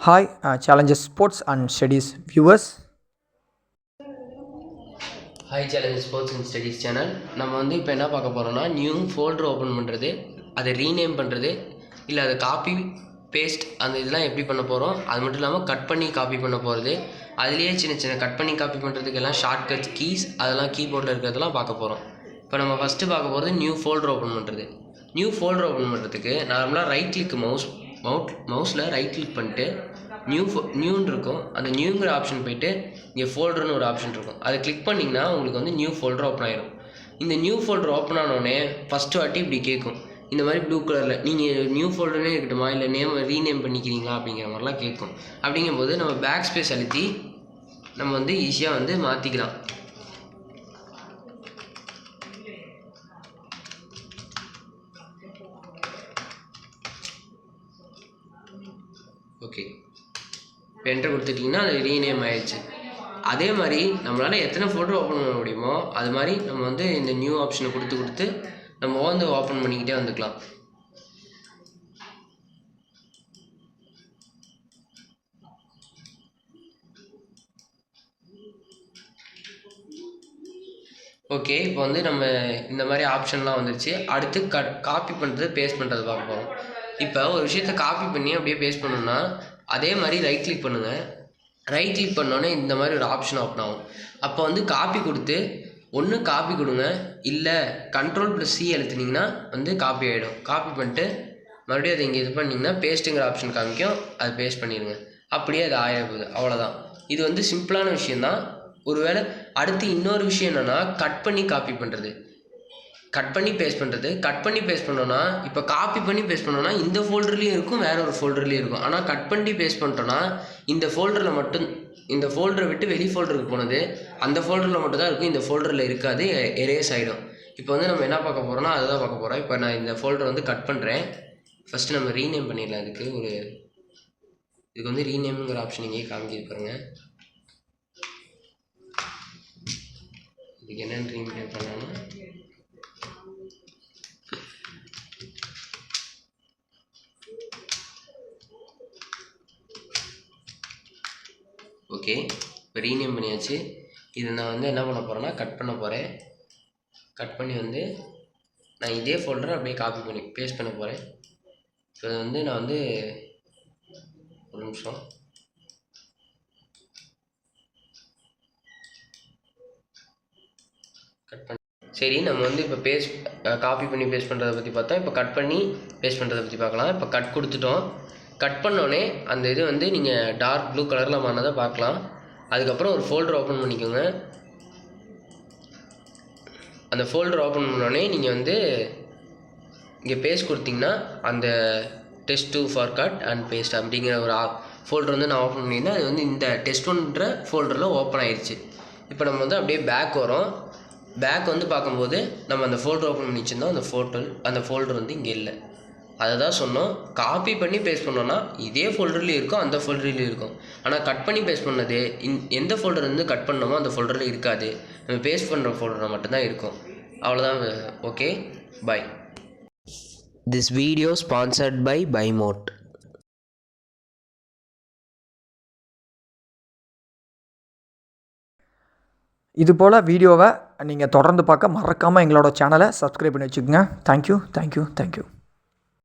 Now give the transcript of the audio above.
Hi, Challenges Sports and Studies viewers. Hi challenge sports and studies channel. நம்ம வந்து இப்போ என்ன பார்க்க போகிறோம்னா, நியூ ஃபோல்டர் ஓப்பன் பண்ணுறது, அதை ரீநேம் பண்ணுறது, இல்லை அதை காப்பி பேஸ்ட் அந்த இதெல்லாம் எப்படி பண்ண போகிறோம், அது மட்டும் இல்லாமல் கட் பண்ணி காப்பி பண்ண போகிறது, அதுலேயே சின்ன சின்ன கட் பண்ணி காப்பி பண்ணுறதுக்கெல்லாம் ஷார்ட்கட்ஸ் கீஸ் அதெல்லாம் கீபோர்டில் இருக்கிறதெல்லாம் பார்க்க போகிறோம். இப்போ நம்ம ஃபஸ்ட்டு பார்க்க போகிறது நியூ ஃபோல்டர் ஓப்பன் பண்ணுறது. நியூ ஃபோல்டர் ஓப்பன் பண்ணுறதுக்கு நார்மலாக ரைட் கிளிக் மவுஸில் ரைட் கிளிக் பண்ணிட்டு நியூன்னு இருக்கும், அந்த நியூங்கிற ஆப்ஷன் போய்ட்டு இங்கே ஃபோல்டர்னு ஒரு ஆப்ஷன் இருக்கும், அதை கிளிக் பண்ணிங்கன்னா உங்களுக்கு வந்து நியூ ஃபோல்டர் ஓப்பன் ஆகிடும். இந்த நியூ ஃபோல்டர் ஓப்பன் ஆனோடனே ஃபஸ்ட்டு வாட்டி இப்படி கேட்கும், இந்த மாதிரி ப்ளூ கலரில் நீங்கள் நியூ ஃபோல்டர்னே இருக்கட்டுமா இல்லை ரீநேம் பண்ணிக்கிறீங்களா அப்படிங்கிற மாதிரிலாம் கேட்கும். அப்படிங்கும்போது நம்ம பேக் ஸ்பேஸ் அழுத்தி நம்ம வந்து ஈஸியாக வந்து மாற்றிக்கலாம். ஓகே, இப்போ என்ட்ரு கொடுத்துட்டிங்கன்னா அது ரீநேம் ஆயிடுச்சு. அதே மாதிரி நம்மளால் எத்தனை ஃபோல்டர் ஓப்பன் பண்ண முடியுமோ அது மாதிரி நம்ம வந்து இந்த நியூ ஆப்ஷனை கொடுத்து நம்ம வந்து ஓப்பன் பண்ணிக்கிட்டே வந்துக்கலாம். ஓகே, இப்போ வந்து நம்ம இந்த மாதிரி ஆப்ஷன்லாம் வந்துருச்சு. அடுத்து காப்பி பண்ணுறது பேஸ்ட் பண்ணுறது பார்க்க போகிறோம். இப்போ ஒரு விஷயத்தை காப்பி பண்ணி அப்படியே பேஸ்ட் பண்ணணும்னா அதே மாதிரி ரைட் கிளிக் பண்ணுங்கள். ரைட் கிளிக் பண்ணோன்னே இந்த மாதிரி ஒரு ஆப்ஷன் ஓப்பன் ஆகும். அப்போ வந்து காப்பி கொடுத்து ஒன்று காப்பி கொடுங்க, இல்லை Ctrl+C அழுத்தினீங்கன்னா வந்து காப்பி ஆகிடும். காப்பி பண்ணிட்டு மறுபடியும் அதை இங்கே இது பண்ணிங்கன்னா பேஸ்ட்டுங்கிற ஆப்ஷன் காமிக்கும், அது பேஸ்ட் பண்ணிடுங்க. அப்படியே அது ஆகிடப்போகுது, அவ்வளோதான். இது வந்து சிம்பிளான விஷயந்தான். ஒருவேளை அடுத்து இன்னொரு விஷயம் என்னென்னா கட் பண்ணி காப்பி பண்ணுறது, கட் பண்ணி பேஸ்ட் பண்ணுறது. கட் பண்ணி பேஸ்ட் பண்ணோன்னா இப்போ காப்பி பண்ணி பேஸ்ட் பண்ணோன்னா இந்த ஃபோல்டர்லேயும் இருக்கும், வேறு ஒரு ஃபோல்டர்லேயும் இருக்கும். ஆனால் கட் பண்ணி பேஸ்ட் பண்ணிட்டோன்னா இந்த ஃபோல்டரில் மட்டும், இந்த ஃபோல்டரை விட்டு வெளி ஃபோல்டருக்கு போனது அந்த ஃபோல்டரில் மட்டும் தான் இருக்கும், இந்த ஃபோல்டரில் இருக்காது, எரேஸ் ஆகிடும். இப்போ வந்து நம்ம என்ன பார்க்க போகிறோம்னா அதுதான் பார்க்க போகிறோம். இப்போ நான் இந்த ஃபோல்டரை வந்து கட் பண்ணுறேன். ஃபஸ்ட்டு நம்ம ரீநேம் பண்ணிடலாம். இதுக்கு வந்து ரீநேம்ங்கிற ஆப்ஷன் இங்கேயே காமிக்கிது பாருங்கள். இதுக்கு என்னென்னு ரீநேம் பண்ணலாம்னா ஓகே, இப்போ ரீநேம் பண்ணியாச்சு. இதை நான் வந்து என்ன பண்ண போகிறேன்னா கட் பண்ண போகிறேன். கட் பண்ணி வந்து நான் இதே ஃபோல்டரை அப்படியே காப்பி பண்ணி பேஸ்ட் பண்ண போகிறேன். இப்போ வந்து நான் வந்து ஒரு நிமிஷம் கட் பண்ணி சரி, நம்ம வந்து இப்போ காப்பி பண்ணி பேஸ்ட் பண்ணுறதை பற்றி பார்த்தோம். இப்போ கட் பண்ணி பேஸ்ட் பண்ணுறதை பற்றி பார்க்கலாம். இப்போ கட் கொடுத்துட்டோம். கட் பண்ணோடனே அந்த இது வந்து நீங்கள் டார்க் ப்ளூ கலரில் மாறினதை பார்க்கலாம். அதுக்கப்புறம் ஒரு ஃபோல்டர் ஓப்பன் பண்ணிக்கோங்க. அந்த ஃபோல்டர் ஓப்பன் பண்ணோடனே நீங்கள் வந்து இங்கே பேஸ்ட் கொடுத்தீங்கன்னா அந்த test2 for cut and paste அப்படிங்கிற ஒரு ஃபோல்டர் வந்து நான் ஓப்பன் பண்ணியிருந்தேன். அது வந்து இந்த test1ன்ற ஃபோல்டரில் ஓப்பன் ஆயிடுச்சு. இப்போ நம்ம வந்து அப்படியே பேக் வரோம். பேக் வந்து பார்க்கும்போது நம்ம அந்த ஃபோல்டர் ஓப்பன் பண்ணி வச்சுருந்தோம், அந்த ஃபோல்டர் வந்து இங்கே இல்லை. அதை தான் சொன்னோம், காப்பி பண்ணி பேஸ்ட் பண்ணோன்னா இதே ஃபோல்டர்லேயும் இருக்கும், அந்த ஃபோல்டர்லேயும் இருக்கும். ஆனால் கட் பண்ணி பேஸ்ட் பண்ணது எந்த ஃபோல்டர் வந்து கட் பண்ணோமோ அந்த ஃபோல்டரில் இருக்காது, நம்ம பேஸ்ட் பண்ணுற ஃபோல்டரில் மட்டும்தான் இருக்கும். அவ்வளோதான். Okay, bye. This video sponsored by BuyMote. இது போல் வீடியோவை நீங்கள் தொடர்ந்து பார்க்க மறக்காமல் எங்களோட சேனலை சப்ஸ்கிரைப் பண்ணி வச்சுக்கோங்க. தேங்க்யூ.